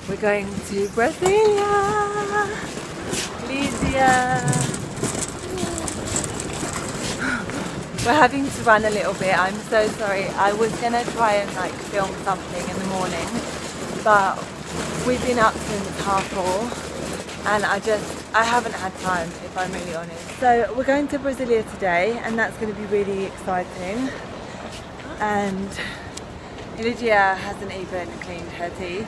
We're going to Brasilia, We're having to run a little bit. I'm so sorry. I was gonna try and like film something in the morning, but we've been up since 4:30 and I haven't had time, if I'm really honest. So we're going to Brasilia today, and that's going to be really exciting. And Lydia hasn't even cleaned her teeth.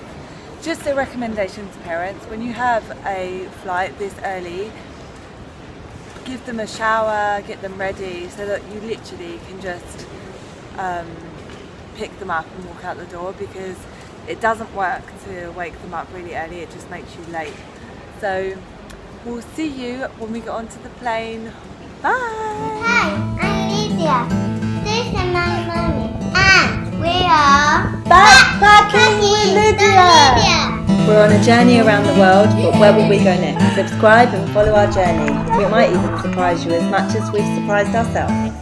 Just a recommendation to parents: when you have a flight this early, give them a shower, get them ready, so that you literally can just pick them up and walk out the door, because it doesn't work to wake them up really early. It just makes you late. So we'll see you when we get onto the plane. Bye! Hi, I'm Lydia. This is my mommy. And we are backpacking with Lydia! We're on a journey around the world, but where will we go next? Subscribe and follow our journey. We might even surprise you as much as we've surprised ourselves.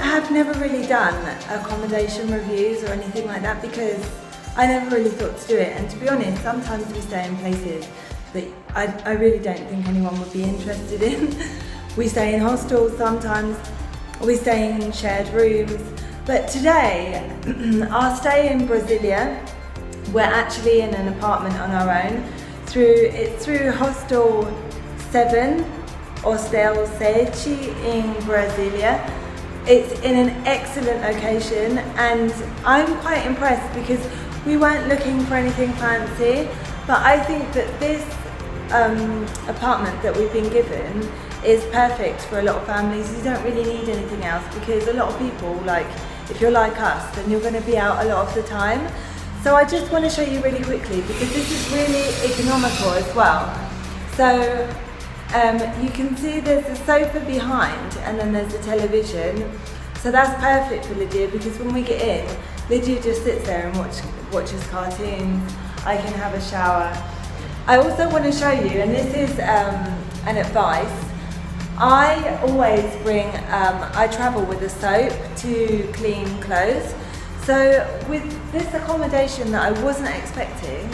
I've never really done accommodation reviews or anything like that, because I never really thought to do it. And to be honest, sometimes we stay in places that I really don't think anyone would be interested in. We stay in hostels sometimes, we stay in shared rooms. But today, our stay in Brasilia, we're actually in an apartment on our own. It's through Hostel 7, Hostel 7 in Brasilia. It's in an excellent location, and I'm quite impressed because we weren't looking for anything fancy, but I think that this apartment that we've been given is perfect for a lot of families. You don't really need anything else, because a lot of people, like if you're like us, then you're going to be out a lot of the time. So I just want to show you really quickly, because this is really economical as well. So you can see there's a sofa behind, and then there's a television. So that's perfect for Lydia, because when we get in, Lydia just sits there and watches cartoons. I can have a shower. I also want to show you, and this is an advice. I always bring, I travel with a soap to clean clothes. So with this accommodation that I wasn't expecting,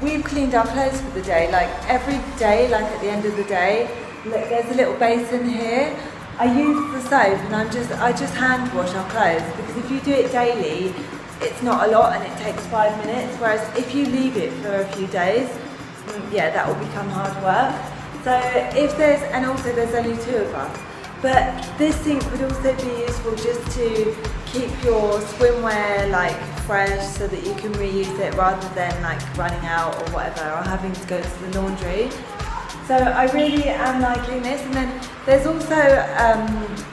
we've cleaned our clothes for the day, like every day, like at the end of the day. Look, there's a little basin here. I use the soap, and I just hand wash our clothes, because if you do it daily, it's not a lot and it takes 5 minutes. Whereas if you leave it for a few days, yeah, that will become hard work. So and also there's only 2 of us. But this sink would also be useful just to keep your swimwear like fresh, so that you can reuse it rather than like running out or whatever, or having to go to the laundry. So I really am liking this. And then there's also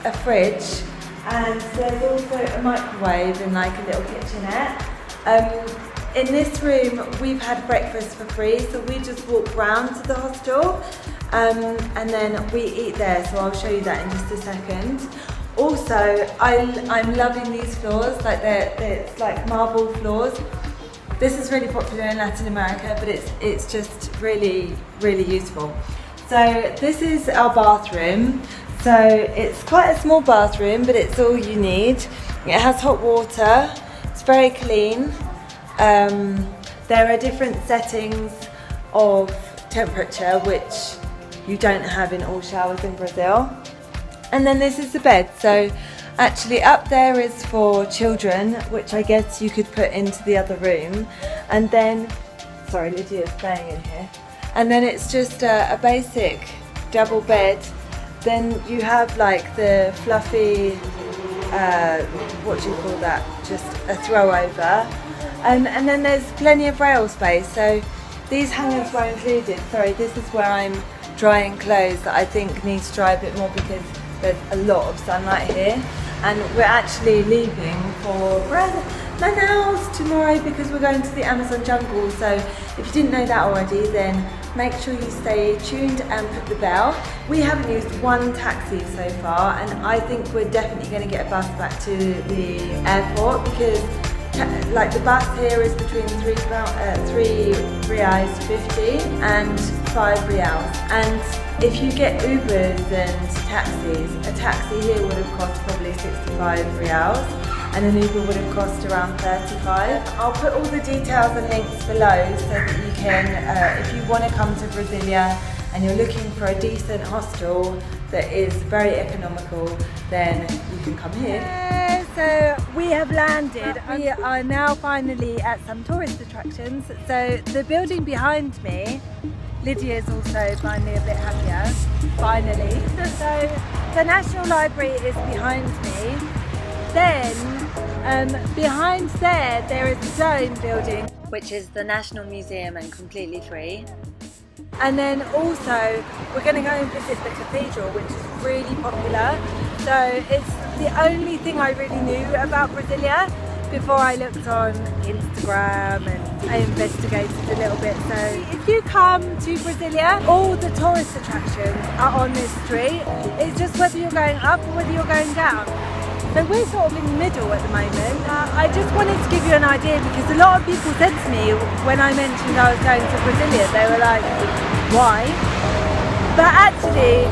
a fridge, and there's also a microwave and like a little kitchenette. In this room we've had breakfast for free, so we just walk round to the hostel. And then we eat there, so I'll show you that in just a second. Also, I'm loving these floors, like they're like marble floors. This is really popular in Latin America, but it's just really, really useful. So this is our bathroom. So it's quite a small bathroom, but it's all you need. It has hot water, it's very clean. There are different settings of temperature, which you don't have in all showers in Brazil. And then this is the bed. So actually up there is for children, which I guess you could put into the other room. And then, sorry, Lydia's playing in here. And then it's just a basic double bed. Then you have like the fluffy, what do you call that? Just a throw over. And then there's plenty of rail space. So these hangers were included. Sorry, this is where I'm drying clothes that I think need to dry a bit more because there's a lot of sunlight here. And we're actually leaving for Manaus tomorrow because we're going to the Amazon jungle. So if you didn't know that already, then make sure you stay tuned and put the bell. We haven't used one taxi so far, and I think we're definitely going to get a bus back to the airport because like the bus here is between 3 reais 50 and 5 reals. And if you get Ubers and taxis, a taxi here would have cost probably 65 reals and an Uber would have cost around 35. I'll put all the details and links below so that you can, if you want to come to Brasilia and you're looking for a decent hostel that is very economical, then you can come here. So we have landed. We are now finally at some tourist attractions. So the building behind me, Lydia is also finally a bit happier, finally. So the National Library is behind me. Then behind there is the Dome building, which is the National Museum and completely free. And then also we're going to go and visit the cathedral, which is really popular. So it's the only thing I really knew about Brasilia before I looked on Instagram and I investigated a little bit. So if you come to Brasilia, all the tourist attractions are on this street. It's just whether you're going up or whether you're going down. So we're sort of in the middle at the moment. I just wanted to give you an idea because a lot of people said to me when I mentioned I was going to Brasilia, they were like, why? But actually,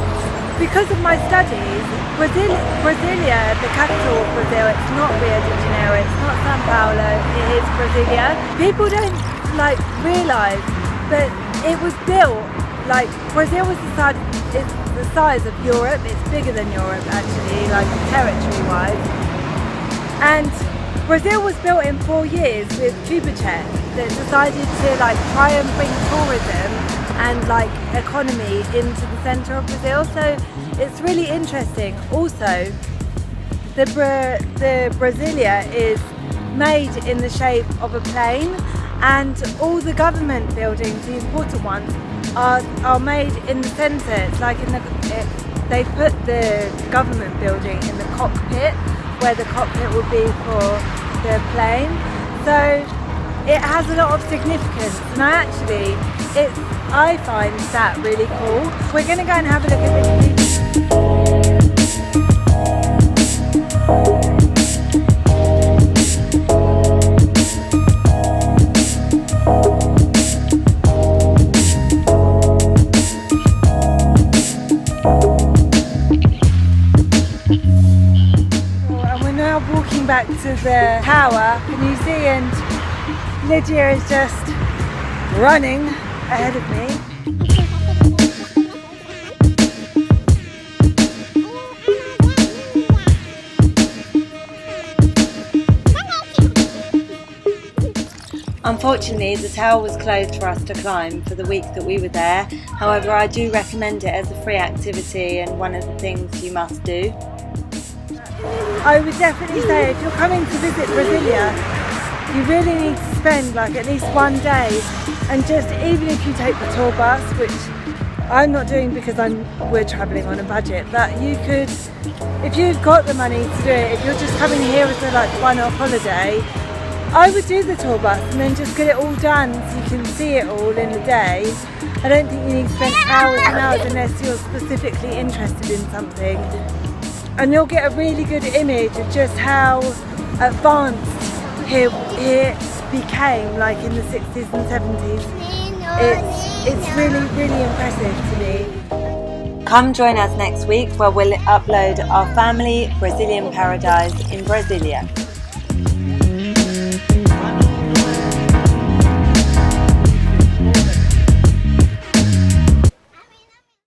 because of my studies, Brasilia, the capital of Brazil, it's not Rio de Janeiro, it's not São Paulo, it is Brasilia. People don't like realise that it was built, like Brazil was it's the size of Europe, it's bigger than Europe actually, like territory-wise. And Brazil was built in 4 years with Kubitschek that decided to like try and bring tourism and like economy into the centre of Brazil. So it's really interesting. Also, the Brasilia is made in the shape of a plane, and all the government buildings, the important ones, are made in the centre. It's like they put the government building in the cockpit, where the cockpit would be for the plane. So it has a lot of significance, and I find that really cool. We're going to go and have a look at this. Walking back to the tower, can you see? And Lydia is just running ahead of me. Unfortunately, the tower was closed for us to climb for the week that we were there. However, I do recommend it as a free activity and one of the things you must do. I would definitely say if you're coming to visit Brasilia, you really need to spend like at least one day, and just even if you take the tour bus, which I'm not doing because we're travelling on a budget, but you could, if you've got the money to do it, if you're just coming here as a like one-off holiday, I would do the tour bus and then just get it all done so you can see it all in a day. I don't think you need to spend hours and hours unless you're specifically interested in something. And you'll get a really good image of just how advanced here became, like in the 60s and 70s. It's really, really impressive to me. Come join us next week where we'll upload our family Brazilian paradise in Brasilia.